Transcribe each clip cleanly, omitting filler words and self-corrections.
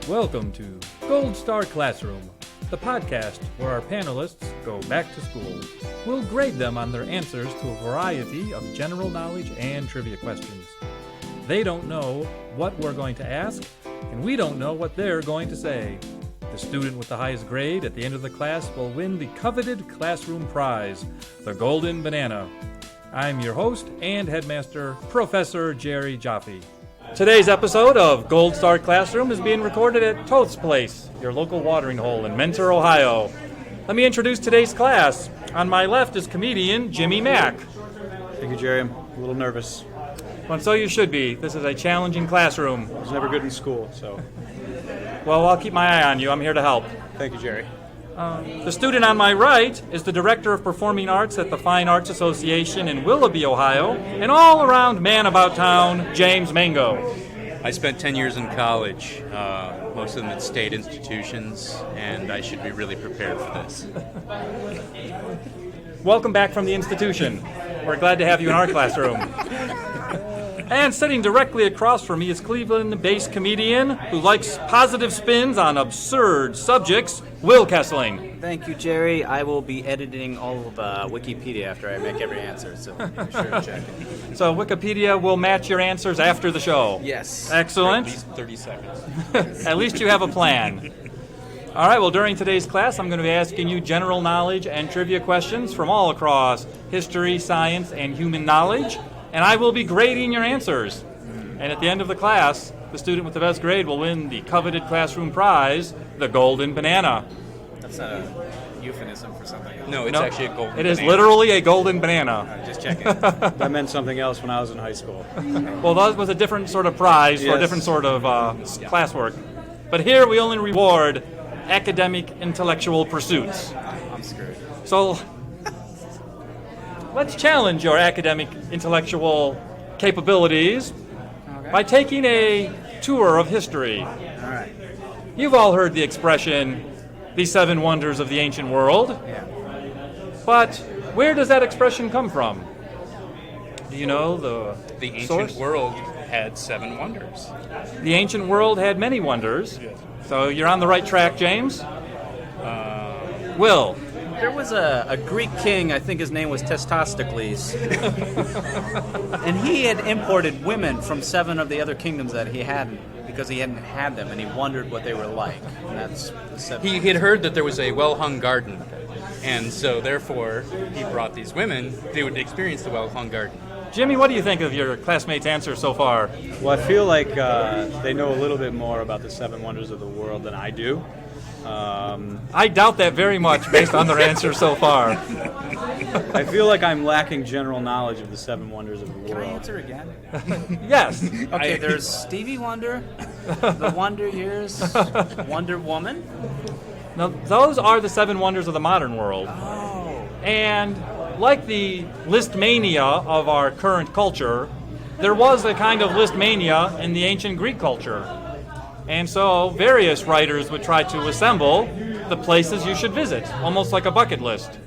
Welcome to Gold Star Classroom, the podcast where our panelists go back to school. We'll grade them on their answers to a variety of general knowledge and trivia questions. They don't know what we're going to ask, and we don't know what they're going to say. The student with the highest grade at the end of the class will win the coveted classroom prize, the Golden Banana. I'm your host and headmaster, Professor Jerry Jaffe. Today's episode of Gold Star Classroom is being recorded at Toth's Place, your local watering hole in Mentor, Ohio. Let me introduce today's class. On my left is comedian Jimmy Mack. Thank you, Jerry. I'm a little nervous. Well, so you should be. This is a challenging classroom. I was never good in school, so... Well, I'll keep my eye on you. I'm here to help. Thank you, Jerry. The student on my right is the Director of Performing Arts at the Fine Arts Association in Willoughby, Ohio, and all-around man about town, James Mango. I spent 10 years in college, most of them at state institutions, and I should be really prepared for this. Welcome back from the institution. We're glad to have you in our classroom. And sitting directly across from me is Cleveland-based comedian who likes positive spins on absurd subjects, Will Kessling. Thank you, Jerry. I will be editing all of Wikipedia after I make every answer, so be sure to check it. So Wikipedia will match your answers after the show. Yes. Excellent. For at least 30 seconds. At least you have a plan. All right, well, during today's class, I'm going to be asking you general knowledge and trivia questions from all across history, science, and human knowledge, and I will be grading your answers. And at the end of the class, the student with the best grade will win the coveted classroom prize, the Golden Banana. That's not a euphemism for something else. No, it's actually a golden It is banana. literally a golden banana. Just checking. That meant something else when I was in high school. Well, that was a different sort of prize for a Yes. different sort of classwork. But here we only reward academic intellectual pursuits. I'm screwed. So let's challenge your academic intellectual capabilities by taking a tour of history. All right. You've all heard the expression, the seven wonders of the ancient world. Yeah. But where does that expression come from? Do you know The ancient source? world had 7 wonders. The ancient world had many wonders. So you're on the right track, James. Will. There was a Greek king, I think his name was Testostocles, and he had imported women from 7 of the other kingdoms that he hadn't, because he hadn't had them, and he wondered what they were like. And that's the 7. He had heard that there was a well-hung garden, and so therefore he brought these women who would experience the well-hung garden. Jimmy, what do you think of your classmates' answers so far? Well, I feel like they know a little bit more about the 7 wonders of the world than I do. I doubt that very much based on their answers so far. I feel like I'm lacking general knowledge of the 7 wonders of the Can I world. answer again? Yes. Okay, there's Stevie Wonder, The Wonder Years, Wonder Woman. Now, those are the 7 wonders of the modern world. Oh. And like the list mania of our current culture, there was a kind of list mania in the ancient Greek culture. And so various writers would try to assemble the places you should visit, almost like a bucket list.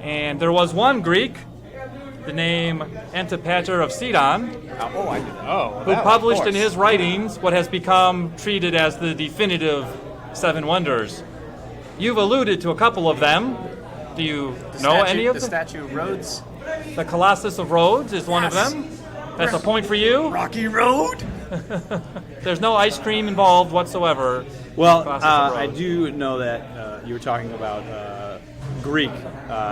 And there was one Greek, the name Antipater of Sidon, Oh, I did that. who published in his writings what has become treated as the definitive 7 wonders. You've alluded to a couple of them. Do you know any of The them? Statue of Rhodes. The Colossus of Rhodes is one of Yes. them. That's a point for you. Rocky Road. There's no ice cream involved whatsoever. Well, Colossus of I Rhodes. do know that you were talking about Greek.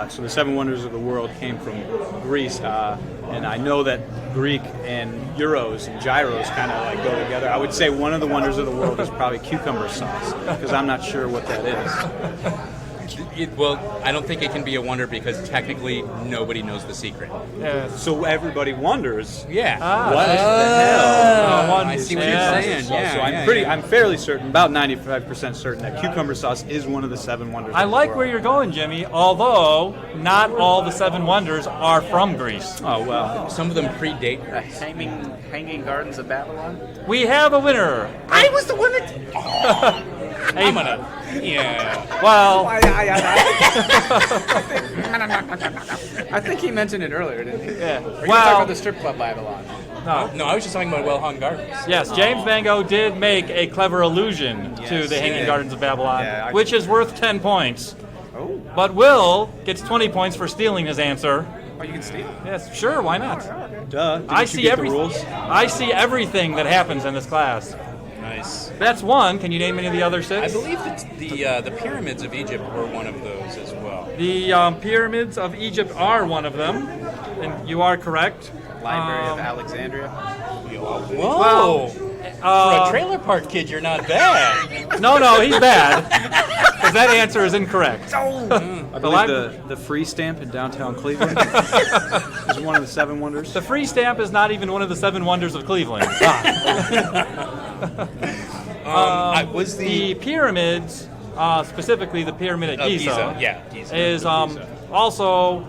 So the 7 wonders of the world came from Greece. And I know that Greek and euros and gyros kind of like go together. I would say one of the wonders of the world is probably cucumber sauce, because I'm not sure what that is. Well, I don't think it can be a wonder because technically nobody knows the secret. Yes. So everybody wonders. Yeah. What the hell? I see what you're Yeah. saying. So Yeah, I'm fairly certain, about 95% certain, that cucumber sauce is one of the 7 wonders. I of the like world. where you're going, Jimmy, although not all the 7 wonders are from Greece. Oh well. Some of them predate. The Hanging Gardens of Babylon. We have a winner. I was the one that... I'm gonna. Yeah. Well, I think he mentioned it earlier, didn't he? yeah. Or you were talking Well, about the strip club Babylon. No, I was just talking about well-hung gardens. yes, James Mango did make a clever allusion to Yes, the he Hanging did. Gardens of Babylon, Yeah, which is worth 10 points. Oh. But Will gets 20 points for stealing his answer. Oh, you can steal? Yes, sure, why not? Duh. Didn't I you see get the rules? I see everything that happens in this class. Nice. That's one. Can you name any of the other I six? believe that the pyramids of Egypt were one of those as well. The pyramids of Egypt are one of them, and you are correct. Library of Alexandria. Whoa! Well, For a trailer park kid, you're not bad. No, he's bad. Because that answer is incorrect. I believe the free stamp in downtown Cleveland is one of the 7 wonders. The free stamp is not even one of the 7 wonders of Cleveland. Was The pyramids, specifically the pyramid at Giza, Yeah, Giza. is also,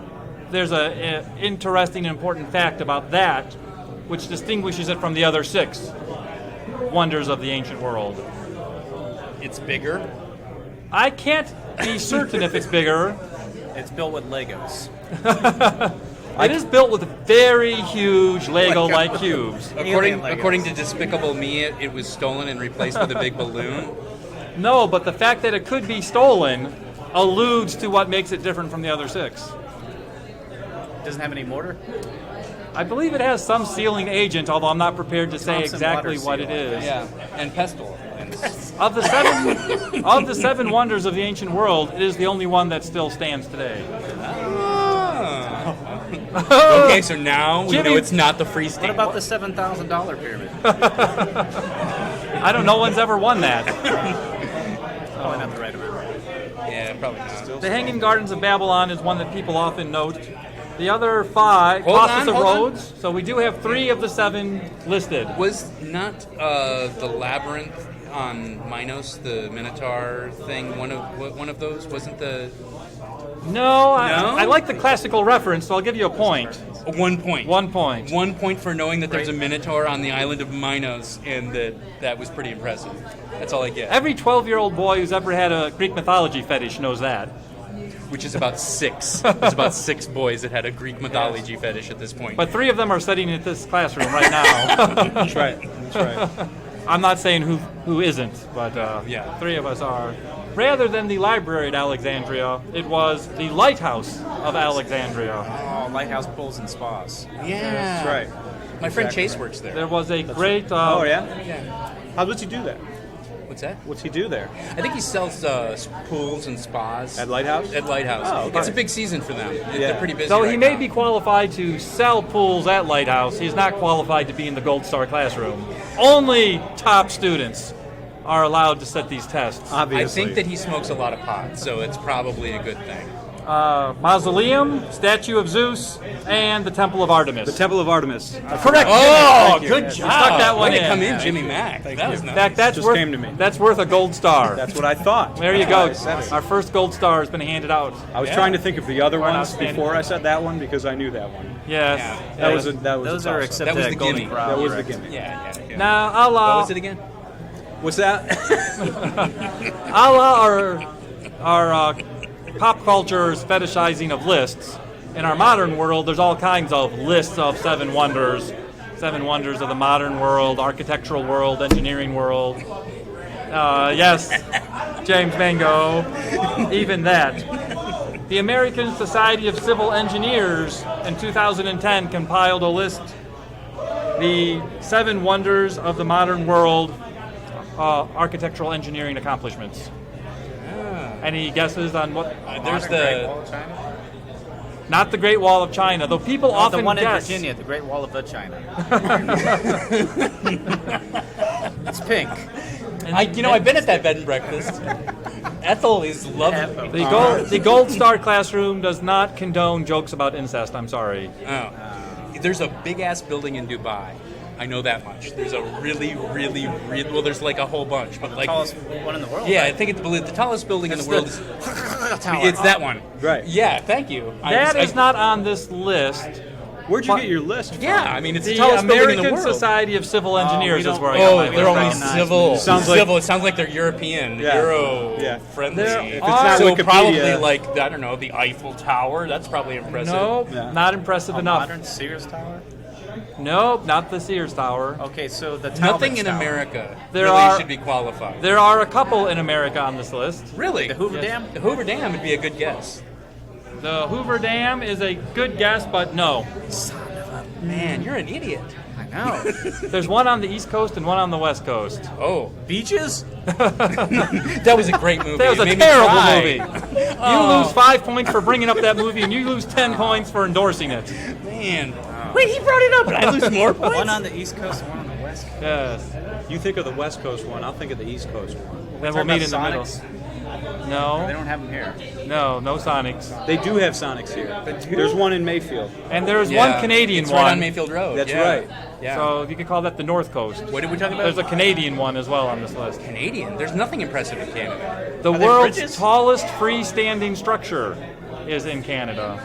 there's an interesting and important fact about that, which distinguishes it from the other 6 wonders of the ancient world. It's bigger. I can't be certain if it's bigger. It's built with Legos. It is built with very huge Lego-like cubes. According Legos. according to Despicable Me, it was stolen and replaced with a big balloon. No, but the fact that it could be stolen alludes to what makes it different from the other 6. Doesn't have any mortar? I believe it has some sealing agent, although I'm not prepared to say Thompson exactly water what it seal. is. Yeah, and pestle. Of the 7 wonders of the ancient world, it is the only one that still stands today. Okay, so now we Jimmy- know it's not the free What stamp. about the $7,000 pyramid? I don't know one's ever won that. Probably not the right amount. Yeah, probably not. The Hanging Gardens of Babylon is one that people often note. The other 5, Hold Colossus on, of hold on. Rhodes. So we do have 3 of the 7 listed. Was not the labyrinth on Minos, the Minotaur thing, one of those? Wasn't the No, No? I like the classical reference, so I'll give you a point. 1 point? 1 point. 1 point for knowing that there's a Minotaur on the island of Minos, and that was pretty impressive. That's all I get. Every 12-year-old boy who's ever had a Greek mythology fetish knows that. Which is about 6. There's about 6 boys that had a Greek mythology fetish at this point. But 3 of them are studying at this classroom right now. That's right. I'm not saying who isn't, but Yeah. 3 of us are. Rather than the library at Alexandria, it was the lighthouse of Alexandria. Oh, lighthouse pools and spas. yeah, That's right. My friend Chase works there. There was a great. Oh, yeah? Yeah. How does he do that? What's that? What's he do there? I think he sells pools and spas. At Lighthouse? At Lighthouse. Oh, okay. It's a big season for them. They're pretty busy. So right he may now. be qualified to sell pools at Lighthouse. He's not qualified to be in the Gold Star classroom. Only top students are allowed to set these tests. Obviously. I think that he smokes a lot of pot, so it's probably a good thing. Mausoleum, statue of Zeus, and the Temple of Artemis. The Temple of Artemis. Correct. Oh, Thank you. good Yes. job! Stuck that one Way to in. come in, Yeah. Jimmy Mack. That was In nice. fact, that's Just worth, came to me. That's worth a gold star. That's what I thought. There you That's why go. I said it. Our first gold star has been handed out. I was trying to think of the other For an ones outstanding- before I said that one because I knew that one. Yes. Yeah. That was a Those are toss-up. accepted That was at the Golden gimme. Corral. That was the correct? gimme. Yeah. Now, What Allah, was it again? What's that? Allah, our pop culture's fetishizing of lists. In our modern world, there's all kinds of lists of 7 wonders. 7 wonders of the modern world, architectural world, engineering world. Yes, James Mango, even that. The American Society of Civil Engineers in 2010 compiled a list, the 7 wonders of the modern world, architectural engineering accomplishments. Any guesses on what? There's Modern Great the Wall of China? Not the Great Wall of China, though people The often one in guess. Virginia, the Great Wall of China. It's pink. I've been at that bed and breakfast. Ethel is lovely. The Gold Star classroom does not condone jokes about incest. I'm sorry. Oh. There's a big ass building in Dubai. I know that much. There's a really well. There's like a whole bunch, but like Tallest one in the world. yeah, I right? think the tallest building in the world is. Tower. It's that one. Right. Yeah. Thank you. That is not on this list. Where'd you get your list from? Yeah, I mean, it's the The tallest building in the American world. Society of Civil Engineers we is don't- where I got Oh, my they're list only from. civil. Sounds like- Civil. It sounds like they're European, Yeah. Euro Yeah. friendly. There If are- so Wikipedia- probably like I don't know, the Eiffel Tower. That's probably impressive. Nope, Yeah. not impressive A enough. modern Sears Tower? Nope, not the Sears Tower. Okay, so the Nothing Talbot's in Tower. America There really are- should be qualified. There are a couple in America on this list. Really, The Hoover Yes. Dam? The Hoover Dam would be a good guess. The Hoover Dam is a good guess, but no. Man, you're an idiot. I know. There's one on the East Coast and one on the West Coast. Oh, Beaches? that was a great movie. That was It a made me terrible cry. movie. You Oh. lose 5 points for bringing up that movie, and you lose 10 points for endorsing it. Man, wait, he brought it up, and I lose more points. One on the East Coast, one on the West Coast. Yes. You think of the West Coast one, I'll think of the East Coast one. Then we'll Talking meet in the about middle. Sonics? They No, don't have them here. no Sonics. They do have Sonics here. There's one in Mayfield. And there's Yeah, one Canadian it's one. right on Mayfield Road. That's yeah. right. Yeah. So you could call that the North Coast. What did we talk about? There's a Canadian one as well on this list. Canadian. There's nothing impressive in Canada. The Are they world's bridges? tallest freestanding structure is in Canada.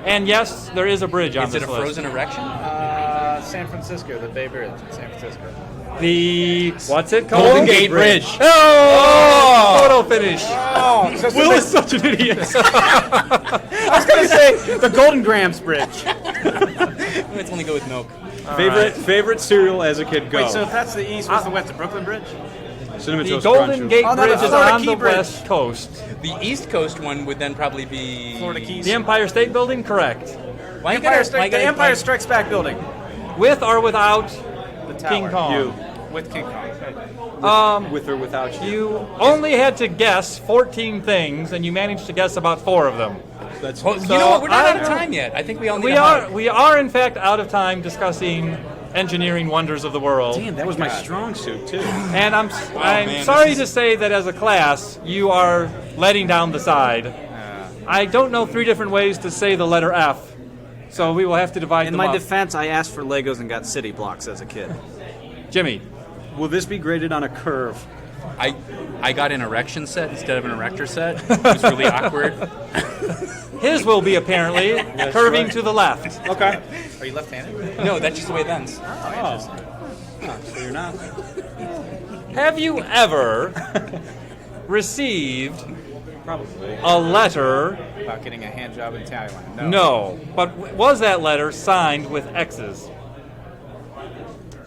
And yes, there is a bridge on Is it this a list. frozen erection? San Francisco, the Bay Bridge in San Francisco. The what's it called? Golden Gate Bridge. Oh! Photo finish. Oh, Will is such an idiot. I was going to say the Golden Grams Bridge. Let's only go with milk. Favorite cereal as a kid, go. Wait, so if that's the East, what's the West? The Brooklyn Bridge? Cinnamon The Toast Golden Crunch. Gate Oh, no, the Bridge is Florida on Key the Bridge. West Coast. The East Coast one would then probably be Florida Keys. The Empire State Building, correct. Why you Empire gotta- Strike, why you the gotta- Empire Strikes Back building. With or without The tower. King Kong. You. With King Kong. With or without you. You only had to guess 14 things, and you managed to guess about 4 of them. That's Well, you So, know what? We're not I- out of time yet. I think we all need We a are, hug. we are in fact out of time discussing engineering wonders of the world. Damn, that was my strong suit too. And I'm man, sorry this to say that as a class, you are letting down the side. I don't know 3 different ways to say the letter F, so we will have to divide In them my up. defense, I asked for Legos and got city blocks as a kid. Jimmy, Will this be graded on a curve? I got an erection set instead of an erector set. It was really awkward. his will be apparently curving right. to the left. Okay. Are you left-handed? No, that's just the way it ends. Oh, so you're not. Have you ever received Probably. a letter? About getting a hand job in Thailand. No, but was that letter signed with X's?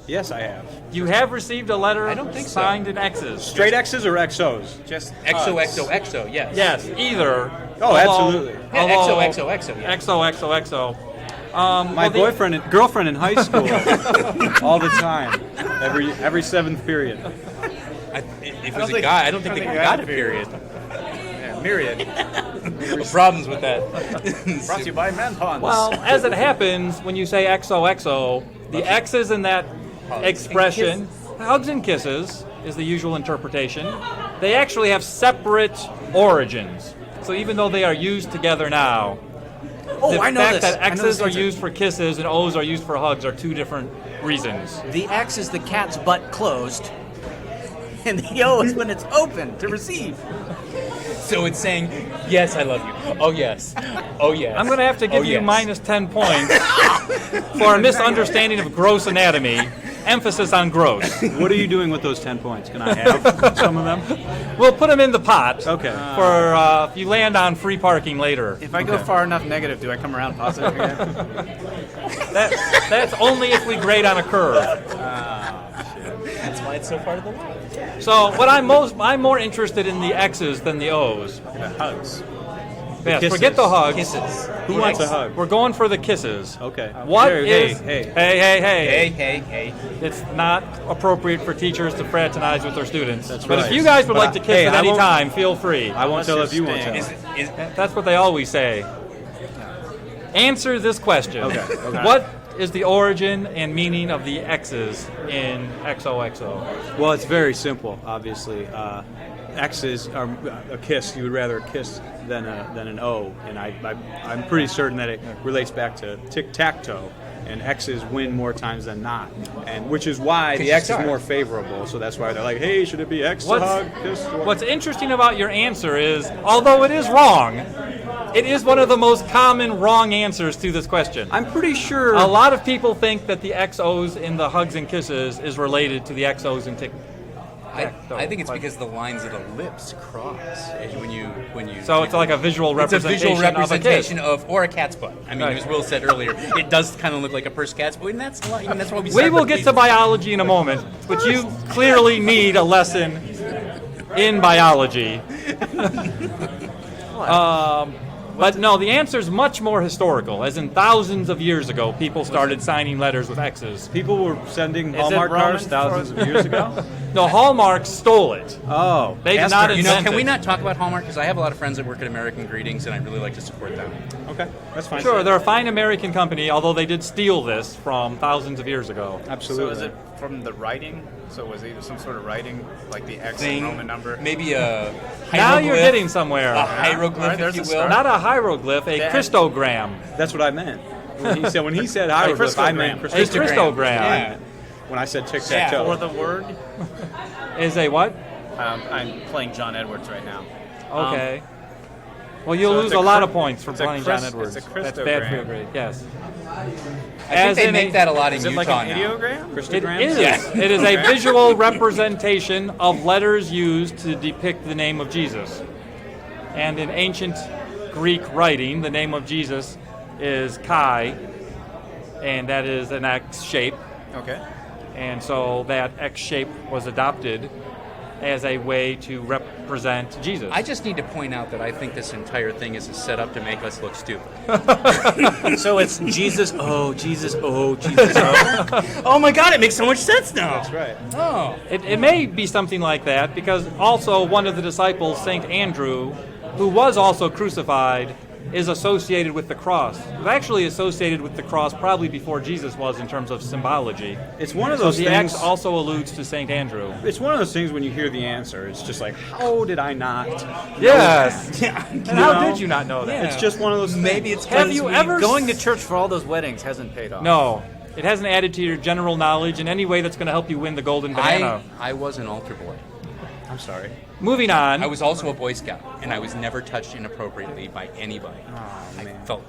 Yes, I have. You have received a letter I don't think so. signed in X's. Straight X's or XOs? Just XOXOXO, yes. Yes, either. Oh, absolutely. Yeah, Although- XOXOXO, yeah. XOXOXO. My girlfriend in high school, all the time, every 7th period. If it was a guy, I don't think they got a period. Yeah, myriad. Problems with that. Brought to you by Manpons. Well, as it happens, when you say XOXO, the X's in that expression, hugs and kisses is the usual interpretation. They actually have separate origins. So even though they are used together now, oh, the I know fact this. that I know X's this are answer. used for kisses and O's are used for hugs are 2 different reasons. The X is the cat's butt closed, and the O is when it's open to receive. So it's saying, yes, I love you. Oh, yes. Oh, yes. I'm going to have to give Oh, you yes. minus 10 points for a misunderstanding of gross anatomy. Emphasis on gross. What are you doing with those 10 points? Can I have some of them? We'll put them in the pot. Okay. For if you land on free parking later. If I go far enough negative, do I come around positive again? That's only if we grade on a curve. That's why it's so far to the left. So what I'm more interested in the X's than the O's. The hugs. Yes, kisses. forget the hugs. Kisses. Who wants a hug? We're going for the kisses. Okay. What Hey, is? hey. Hey. It's not appropriate for teachers to fraternize with their students. That's but right. if you guys would But like to kiss hey, at I any won't- time, feel free. I won't Unless tell you're if you won't staying. tell. Is, That's what they always say. Answer this question. Okay. What is the origin and meaning of the X's in XOXO? Well, it's very simple, obviously. X's are a kiss. You would rather a kiss than an O, and I'm pretty certain that it relates back to tic-tac-toe, and X's win more times than not, and which is why the you X start. is more favorable. So that's why they're like, hey, should it be X to What's- hug, kiss? Or... What's interesting about your answer is, although it is wrong, It is one of the most common wrong answers to this question. I'm pretty sure. A lot of people think that the XOs in the hugs and kisses is related to the XOs in tic. I think it's because the lines of the lips cross when you. So it's like a visual It's a representation, visual representation of or a cat's butt. I mean, Right. as Will said earlier, it does kind of look like a pursed cat's butt, and that's why we. a kiss. Start We will with get these. to biology in a moment, but you clearly need a lesson in biology. But no, the answer is much more historical. As in thousands of years ago, people started signing letters with X's. People were sending it Hallmark Roman cards thousands of years ago. No, Hallmark stole it. Oh, They did Esther. not You know, invent can we it. not talk about Hallmark? Because I have a lot of friends that work at American Greetings, and I'd really like to support them. Okay, that's fine. Sure, they're a fine American company, although they did steal this from thousands of years ago. Absolutely. So is it from the writing? So was it either some sort of writing, like the X Thing, Roman number? maybe a Now hieroglyph, you're getting somewhere. a hieroglyph, All right, there's if a you will. start. Not a hieroglyph, a That- Christogram. That's what I meant. When he said hieroglyph, I meant A Christogram. Christogram Yeah. When I said tic-tac-toe. Or the word? is a what? I'm playing John Edwards right now. Okay. Well, you'll so lose it's a lot a of points for it's a playing Chris- John Edwards. it's a That's bad for your Christogram. grade. Yes. I think they in make that a lot in Is it Utah like an now. ideogram? It Christograms? is. Yeah. It is a visual representation of letters used to depict the name of Jesus. And in ancient Greek writing, the name of Jesus is Chi, and that is an X shape. Okay. And so that X shape was adopted as a way to represent Jesus. I just need to point out that I think this entire thing is a setup to make us look stupid. So it's Jesus, oh, Jesus, oh, Jesus, oh. Oh my God, it makes so much sense now. That's right. Oh. It may be something like that because also one of the disciples, St. Andrew, who was also crucified, is associated with the cross. It's actually associated with the cross probably before Jesus was in terms of symbology. It's one of So those the things. X also alludes to St. Andrew. It's one of those things when you hear the answer, it's just like, how did I not? Yes. Yeah. And how did you not know that? Yeah. It's just one of those. Maybe it's Have because you ever Going to church for all those weddings hasn't paid off. No. It hasn't added to your general knowledge in any way that's going to help you win the golden banana. I was an altar boy. I'm sorry. Moving on. I was also a Boy Scout, and I was never touched inappropriately by anybody. I felt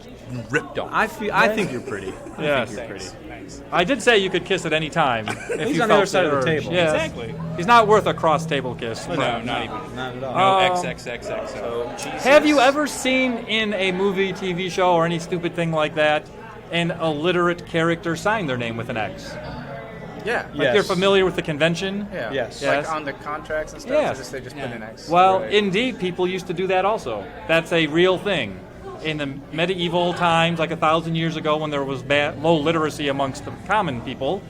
ripped off. I think you're pretty. Yes. You're pretty. I did say you could kiss at any time. If He's you on the other felt side of the urge. table. Yes. Exactly. He's not worth a cross-table kiss. No, not even. Not at all. No, XXXXO. So Jesus. Have you ever seen in a movie, TV show, or any stupid thing like that, an illiterate character sign their name with an X? Yeah. Like Yes. you're familiar with the convention? Yeah. Yes. Yes. Like on the contracts and stuff, Yes. they just put an X. Well, Right. indeed, people used to do that also. That's a real thing. In the medieval times, like 1,000 years ago, when there was low literacy amongst the common people,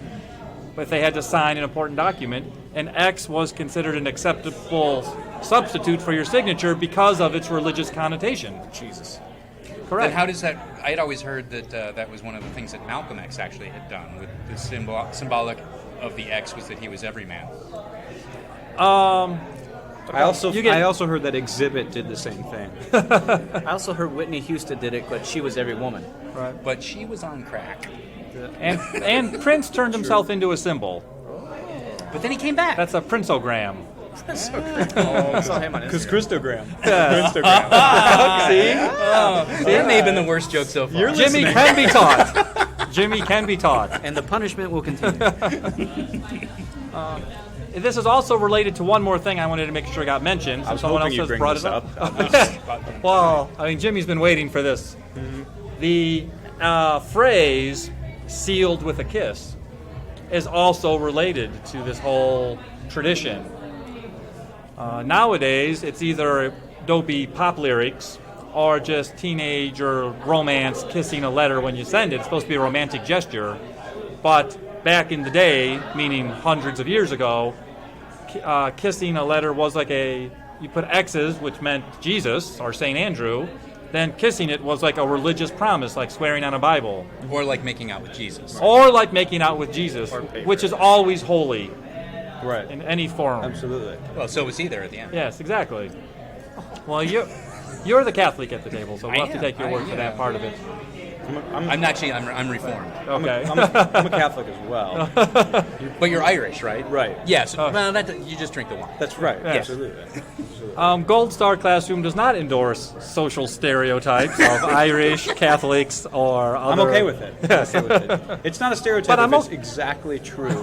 if they had to sign an important document, an X was considered an acceptable substitute for your signature because of its religious connotation. Jesus. Correct. Then how does that? I had always heard that that was one of the things that Malcolm X actually had done. With the symbolic of the X was that he was every man. I also heard that Exhibit did the same thing. I also heard Whitney Houston did it, but she was every woman. But she was on crack. And Prince turned himself into a symbol. But then he came back. That's a princeogram. I saw him on Because Instagram. Christogram. That may have been the worst joke so far. Jimmy can be taught. Jimmy can be taught. And the punishment will continue. This is also related to one more thing I wanted to make sure got mentioned. I was someone hoping else you'd has bring brought this it up. Well, I mean, Jimmy's been waiting for this. The phrase "sealed with a kiss" is also related to this whole tradition. Nowadays, it's either dopey pop lyrics or just teenager romance kissing a letter when you send it. It's supposed to be a romantic gesture. But back in the day, meaning hundreds of years ago, kissing a letter was like you put X's, which meant Jesus or St. Andrew, then kissing it was like a religious promise, like swearing on a Bible. Or like making out with Jesus. Or like making out with Jesus, Or paper. which is always holy Right. in any form. Absolutely. Well, so was he there at the end. Yes, exactly. Well, you You're the Catholic at the table, so we'll have to am. take your word for that part of it. I'm reformed. Okay. I'm a Catholic as well. But you're Irish, right? Right. Yes. Well, you just drink the wine. That's right. Yes. Absolutely. Gold Star Classroom does not endorse social stereotypes of Irish, Catholics, or other... I'm okay with it. Yes. I'm okay with it. It's not a stereotype But I'm if it's o- exactly true.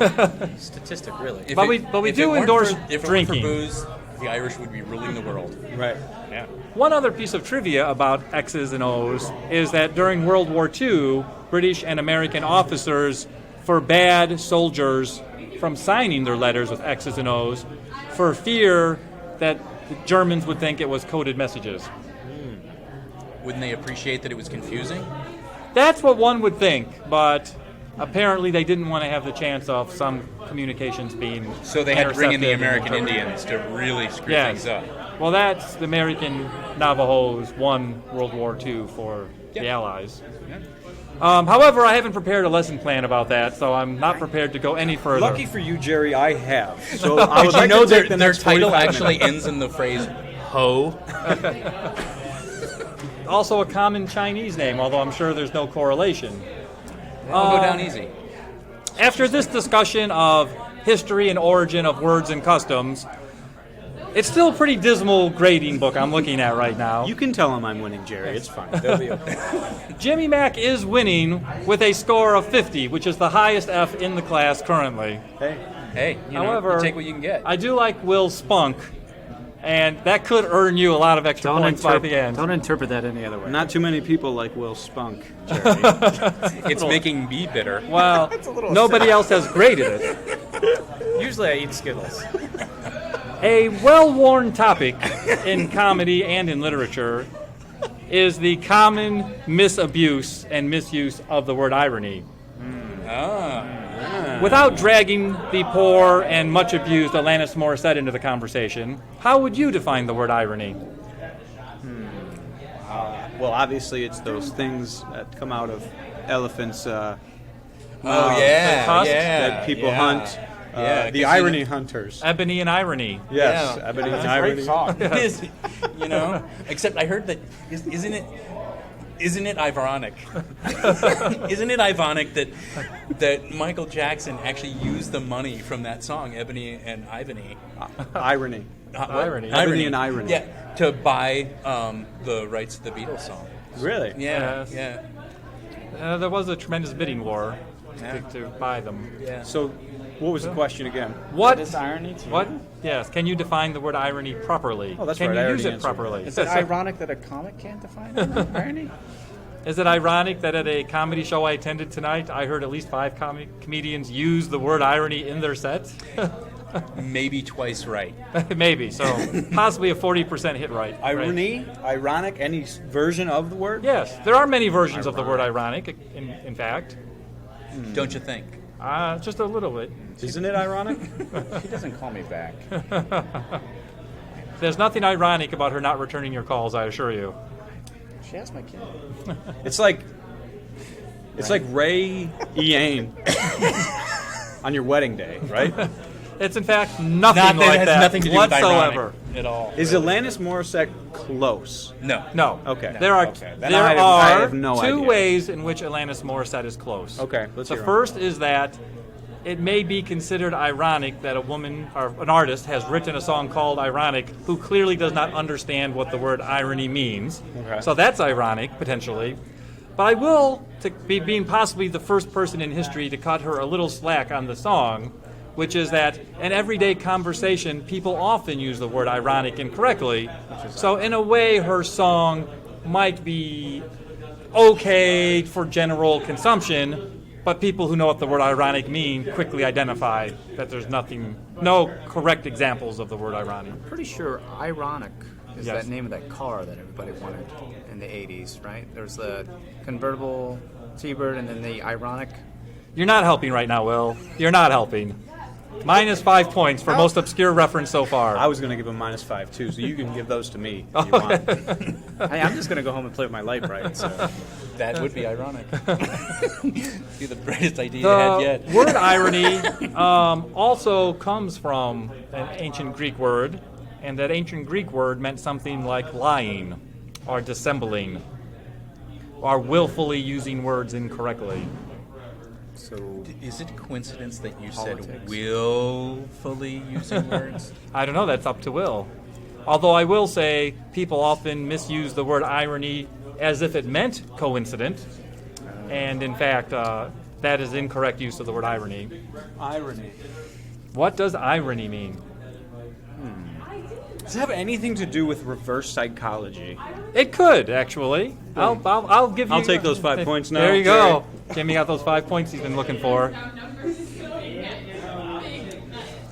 Statistic, really. If But it- we if do it weren't endorse for, if drinking. It weren't for booze, the Irish would be ruling the world. Right. Yeah. One other piece of trivia about X's and O's is that during World War II, British and American officers forbade soldiers from signing their letters with X's and O's for fear that the Germans would think it was coded messages. Wouldn't they appreciate that it was confusing? That's what one would think, but apparently they didn't want to have the chance of some communications being So they had to bring in the intercepted and American interpreted. Indians to really screw Yes. things up. Well, that's the American Navajos won World War II for the Yeah. Allies. However, I haven't prepared a lesson plan about that, so I'm not prepared to go any further. Lucky for you, Jerry, I have. So I would Did you like know to take the their next title 45 actually minutes. ends in the phrase "ho"? Also a common Chinese name, although I'm sure there's no correlation. I'll go down easy. After this discussion of history and origin of words and customs, it's still a pretty dismal grading book I'm looking at right now. You can tell them I'm winning, Jerry. It's fine. They'll be okay. Jimmy Mack is winning with a score of 50, which is the highest F in the class currently. Hey, However, you take what you can get. I do like Will Spunk, and that could earn you a lot of extra points by the end. Don't interpret that any other way. Not too many people like Will Spunk, Jerry. It's making me bitter. Well, nobody else has graded it. Usually I eat Skittles. A well-worn topic in comedy and in literature is the common misabuse and misuse of the word irony. Without dragging the poor and much abused Alanis Morissette into the conversation, how would you define the word irony? Well, obviously, it's those things that come out of elephants' Oh yeah, tusks that people hunt. Yeah, the 'cause irony hunters. Ebony and irony. Yes, Yeah. ebony and That's a irony. great song. It is, Except I heard that isn't it ironic? Isn't it ironic that Michael Jackson actually used the money from that song, Ebony and Ivany? Irony. Irony. Ebony and irony. Yeah, to buy the rights to the Beatles song. Really? Yeah, Yes. yeah. There was a tremendous bidding war Yeah. to buy them. Yeah. So, what was the question again? What is irony to you? What? Yes. Can you define the word irony properly? Oh, that's Can right, I you use already it answered properly? Is it ironic that a comic can't define irony? Is it ironic that at a comedy show I attended tonight, I heard at least 5 comedians use the word irony in their set? Maybe twice right. Maybe. So possibly a 40% hit right. Irony? Ironic? Any version of the word? Yes. There are many versions of the word ironic, in fact. Don't you think? Just a little bit. Isn't it ironic? She doesn't call me back. There's nothing ironic about her not returning your calls, I assure you. She has my kid. It's like Ray Ian on your wedding day, right? It's in fact nothing Not that like it has that nothing to do whatsoever. with ironic at all. Is Alanis Morissette close? No. No. Okay. There are Okay. Then there I are have no two idea. ways in which Alanis Morissette is close. Okay, let's The hear 'em. first is that it may be considered ironic that a woman or an artist has written a song called Ironic who clearly does not understand what the word irony means. Okay. So that's ironic, potentially. But I will, being possibly the first person in history to cut her a little slack on the song, which is that in everyday conversation, people often use the word ironic incorrectly. So in a way, her song might be okay for general consumption, but people who know what the word ironic mean quickly identify that there's no correct examples of the word ironic. Pretty sure ironic is Yes. that name of that car that everybody wanted in the 80s, right? There's the convertible T-Bird and then the ironic. You're not helping right now, Will. You're not helping. Minus 5 points for most obscure reference so far. I was going to give him -5 too, so you can give those to me if you want. Hey, I'm just going to go home and play with my light bright. So. That would be ironic. Be the brightest idea you had The yet. word irony also comes from an ancient Greek word, and that ancient Greek word meant something like lying. are dissembling, are willfully using words incorrectly. So Is it coincidence that you Politics. said willfully using words? I don't know, that's up to Will. Although I will say people often misuse the word irony as if it meant coincident, and in fact, that is incorrect use of the word irony. Irony. What does irony mean? Does it have anything to do with reverse psychology? It could, actually. I'll give you... I'll take those 5 points now. There you go. Jimmy got those 5 points he's been looking for.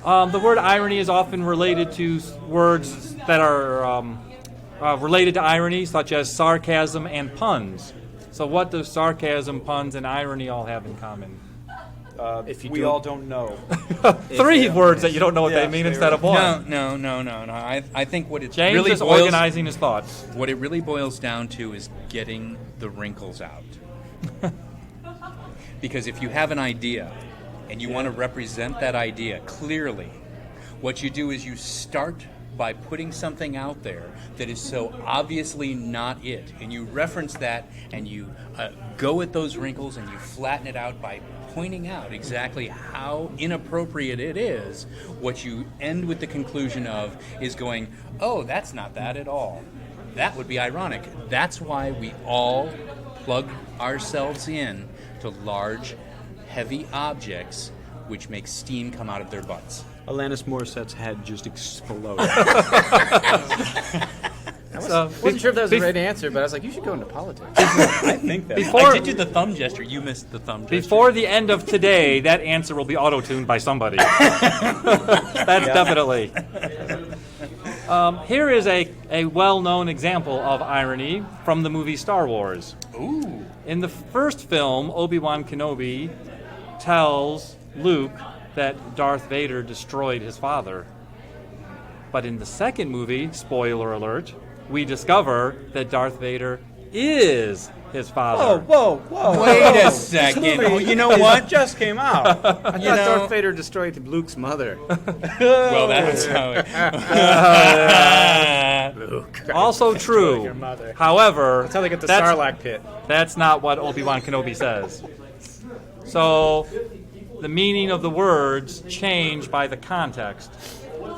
The word irony is often related to words that are related to irony, such as sarcasm and puns. So what do sarcasm, puns, and irony all have in common? if you We all don't know. 3 words that you don't know what they Yeah, mean they instead of one. No. I think what it James really is boils organizing his thoughts. what it really boils down to is getting the wrinkles out. Because if you have an idea and you want to represent that idea clearly, what you do is you start by putting something out there that is so obviously not it, and you reference that and you go at those wrinkles and you flatten it out by pointing out exactly how inappropriate it is. What you end with the conclusion of is going, oh, that's not that at all. That would be ironic. That's why we all plug ourselves in to large, heavy objects which make steam come out of their butts. Alanis Morissette's head just exploded. I wasn't sure if that was the right answer, but I was like, you should go into politics. I think that. Before- I did do the thumb gesture. You missed the thumb gesture. Before the end of today, that answer will be auto-tuned by somebody. That's definitely. Here is a well-known example of irony from the movie Star Wars. Ooh. In the first film, Obi-Wan Kenobi tells Luke that Darth Vader destroyed his father. But in the second movie, spoiler alert, we discover that Darth Vader is his father. Whoa. Wait a second. Oh, you know what? It just came out. I thought Darth Vader destroyed Luke's mother. Well, that's how it... Luke. Also true. your mother. However, That's how they get the that's- Sarlacc pit. That's not what Obi-Wan Kenobi says. So the meaning of the words change by the context.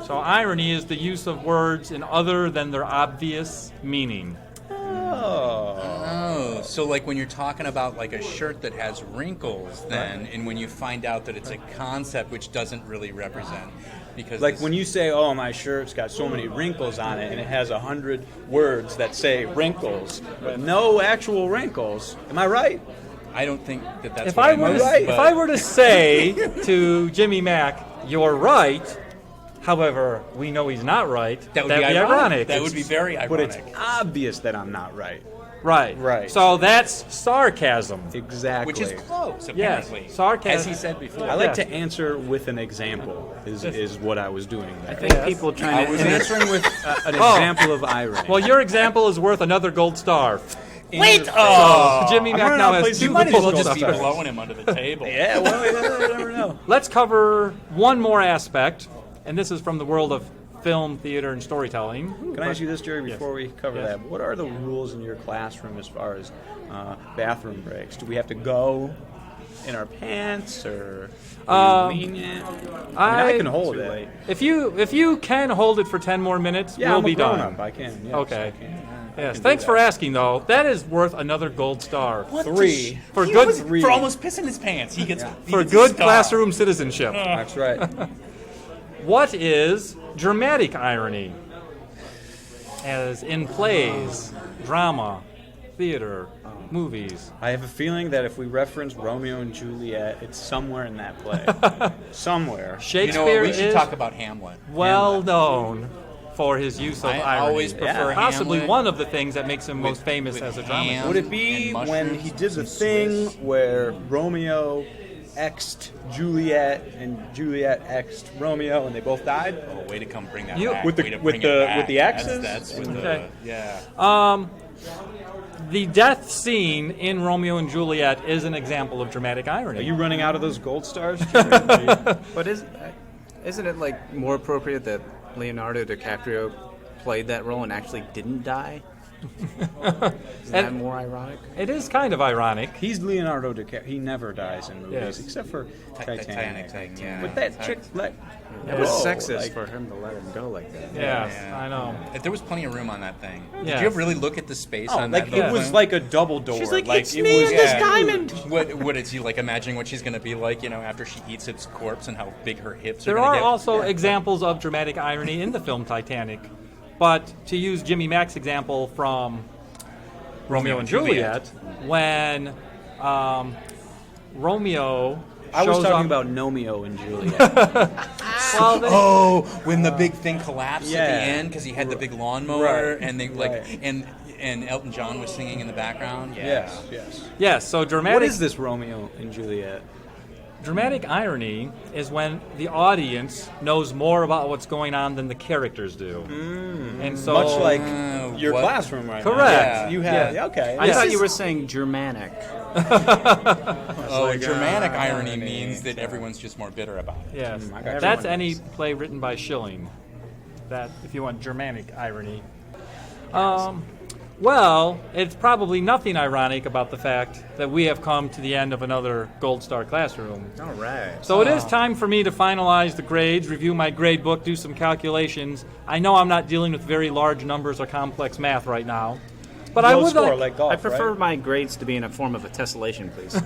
So irony is the use of words in other than their obvious meaning. Oh, so like when you're talking about like a shirt that has wrinkles, then, and when you find out that it's a concept which doesn't really represent, because Like this- when you say, "Oh, my shirt's got so many wrinkles on it," and it has 100 words that say wrinkles, but no actual wrinkles. Am I right? I don't think that that's If what I I were meant, to, but- if I were to say to Jimmy Mack, "You're right," however, we know he's not right. that would that'd be ironic. That It's- would be very ironic. But it's obvious that I'm not right. right. Right. So that's sarcasm. Exactly. Which is close, Yes, apparently. sarcasm. As he said before. I like Yeah. to answer with an example. Is what I was doing there. I think people trying I to... was answering with an example of irony. Well, your example is worth another gold star. Wait! Oh! Jimmy I'm Mack running now out of has places two to Might as well gold just be stars. blowing him under the table. yeah, well, you never know. Let's cover one more aspect, and this is from the world of film, theater, and storytelling. Can I ask you this, Jerry, before we cover Yes. that? What are the rules in your classroom as far as bathroom breaks? Do we have to go in our pants, or are you lenient? I can hold it. If you can hold it for 10 more minutes, Yeah, we'll I'm be a grown done. up. I can. Yes, Okay. I can. Yes. do Thanks that. for asking, though. That is worth another gold star What the 3. for He good was- three. For almost pissing his pants. He gets he for gets a good star. classroom citizenship. That's right. What is dramatic irony? As in plays, drama, theater, movies. I have a feeling that if we reference Romeo and Juliet, it's somewhere in that play. Somewhere. You know Shakespeare what? We should is talk about Hamlet. well known for his use of I irony. always prefer Possibly Hamlet one of the things that makes him most with- famous with as a ham. dramatist. Would it be And when mushrooms he did the and thing Swiss. where Romeo X'd Juliet and Juliet X'd Romeo and they both died? Oh, way to come bring that You- back. With the- Way to with bring the- it back. with the axes? That's with Okay. the yeah. The death scene in Romeo and Juliet is an example of dramatic irony. Are you running out of those gold stars? But isn't it like more appropriate that Leonardo DiCaprio played that role and actually didn't die? Isn't that more ironic? It is kind of ironic. He's Leonardo DiCaprio. He never dies in movies, Yes. except for Titanic. Yeah. But that chick, It was Whoa, sexist like- for him to let him go like that. Yes, Yeah. I know. There was plenty of room on that thing. Yes. Did you really look at the space Oh, on like that? it little was thing? like a double door. She's like, "It's it me was and this huge. diamond." What is he like imagining what she's going to be like, after she eats its corpse and how big her hips There are going are to get? also examples of dramatic irony in the film Titanic, but to use Jimmy Mack's example from Romeo and Juliet, when Romeo I was shows talking up- about Romeo and Juliet. well, they- Oh, when the big thing collapsed at the yeah. end because he had the big lawnmower Right. and they Right. and Elton John was singing in the background. Yes. yes, so What dramatic is this Romeo and Juliet? dramatic irony is when the audience knows more about what's going on than the characters do. And so Much like your what? classroom right now. Correct. Yeah. You have Yeah. okay. I This thought is- you were saying Germanic. Oh, Germanic irony irony. means that everyone's just more bitter about it. yes, I got that's you. any play written by Schilling. That if you want Germanic irony. Well, it's probably nothing ironic about the fact that we have come to the end of another Gold Star classroom. All right. So it is time for me to finalize the grades, review my grade book, do some calculations. I know I'm not dealing with very large numbers or complex math right now, but I Low would score like. like golf. I prefer right? my grades to be in a form of a tessellation, please.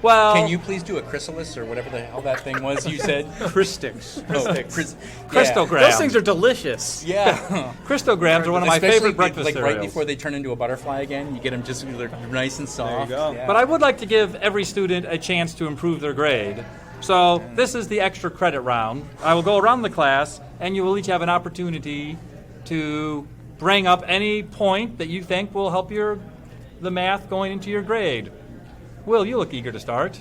Well, Can you please do a chrysalis or whatever the hell that thing was you said? Christics. Crystograms? Those things are delicious. Yeah. Crystograms are one of my Especially favorite breakfast like cereals. right before they turn into a butterfly again, you get them just they're nice and soft. go. Yeah. But I would like to give every student a chance to improve their grade. So this is the extra credit round. I will go around the class, and you will each have an opportunity to bring up any point that you think will help the math going into your grade. Will, you look eager to start.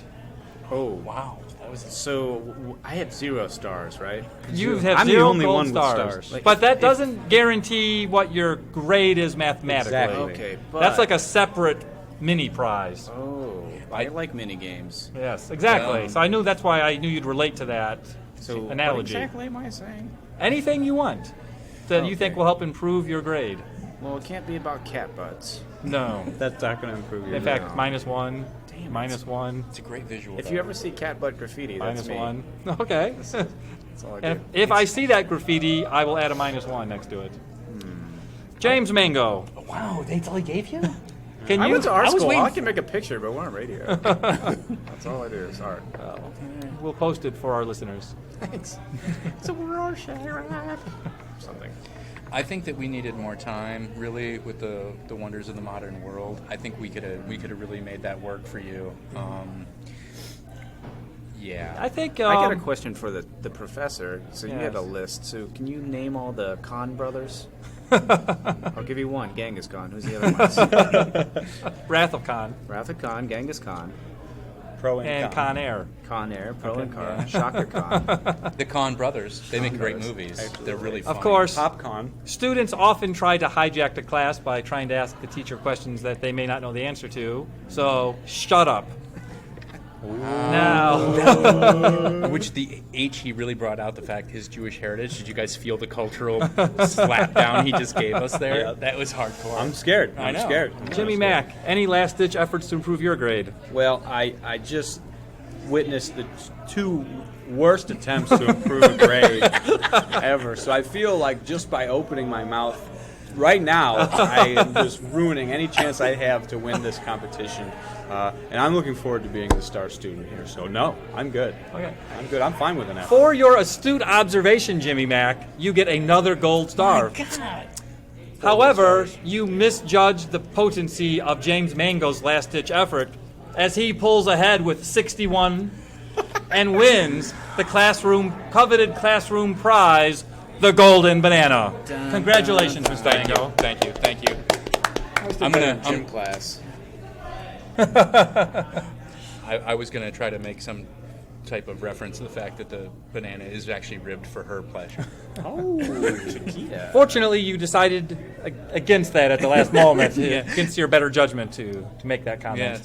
Oh, Wow. That was so I have 0 stars, right? You have I'm the 0 only gold one with stars. stars. But that doesn't guarantee what your grade is mathematically. Exactly. Okay, but That's like a separate mini prize. Oh, I like mini games. Yes, exactly. So I knew that's why I knew you'd relate to that So analogy. what exactly am I saying? Anything you want that you think Okay. will help improve your grade. Well, it can't be about cat butts. No. That's not going to improve your In grade. fact, -1, -1, It's a great visual. If you ever see cat butt graffiti, that's me. -1. Okay. That's all I do. And if I see that graffiti, I will add a -1 next to it. James Mango, Wow, that's all he gave you? can I you? went to art I was school. waiting I can make a picture, but we're on radio. That's all I do is art. We'll post it for our listeners. Thanks. It's a Rorschach. Something. I think that we needed more time, really, with the wonders of the modern world. I think we could have really made that work for you. Yeah. I think. I got a question for the professor. So you have a Yes. list. So can you name all the Khan brothers? I'll give you one. Genghis Khan. Who's the other ones? Wrath of Khan Wrath of Khan, Genghis Khan, Pro and Con Air. Con Air, Pro and Khan, yeah. Shaka Khan. The Khan brothers, they make great brothers. movies. Absolutely. They're really fun. Of course, Popcorn. students often try to hijack the class by trying to ask the teacher questions that they may not know the answer to. So shut up. Now, Which the H he really brought out the fact his Jewish heritage. Did you guys feel the cultural slap down he just gave us there? Yeah. That was hardcore. I'm scared. I I'm know. scared. Jimmy Mack, any last-ditch efforts to improve your grade? Well, I just witnessed the two worst attempts to improve a grade ever. So I feel like just by opening my mouth right now, I am just ruining any chance I have to win this competition. And I'm looking forward to being the star student here. So no, I'm good. Okay. I'm good. I'm fine with an F. For your astute observation, Jimmy Mack, you get another gold star. However, you misjudged the potency of James Mango's last-ditch effort as he pulls ahead with 61 and wins the coveted classroom prize, the Golden Banana. Congratulations, Mr. Mango. Thank you. I'm gym class. I was gonna try to make some type of reference to the fact that the banana is actually ribbed for her pleasure. Oh, Chiquita. Fortunately, you decided against that at the last moment, against your better judgment to make that comment.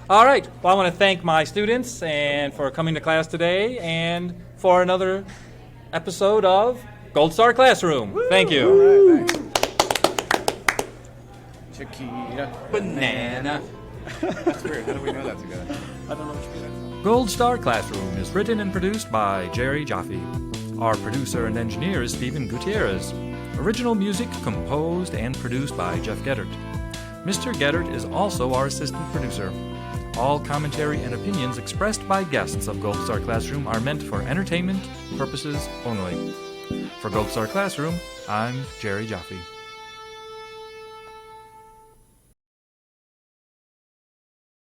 All right. Well, I want to thank my students and for coming to class today and for another episode of Gold Star Classroom. Thank you. Chiquita. Banana. That's weird. How do we know that together? I don't know what you mean. Gold Star Classroom is written and produced by Jerry Jaffe. Our producer and engineer is Stephen Gutierrez. Original music composed and produced by Jeff Geddert. Mr. Geddert is also our assistant producer. All commentary and opinions expressed by guests of Gold Star Classroom are meant for entertainment purposes only. For Gold Star Classroom, I'm Jerry Jaffe.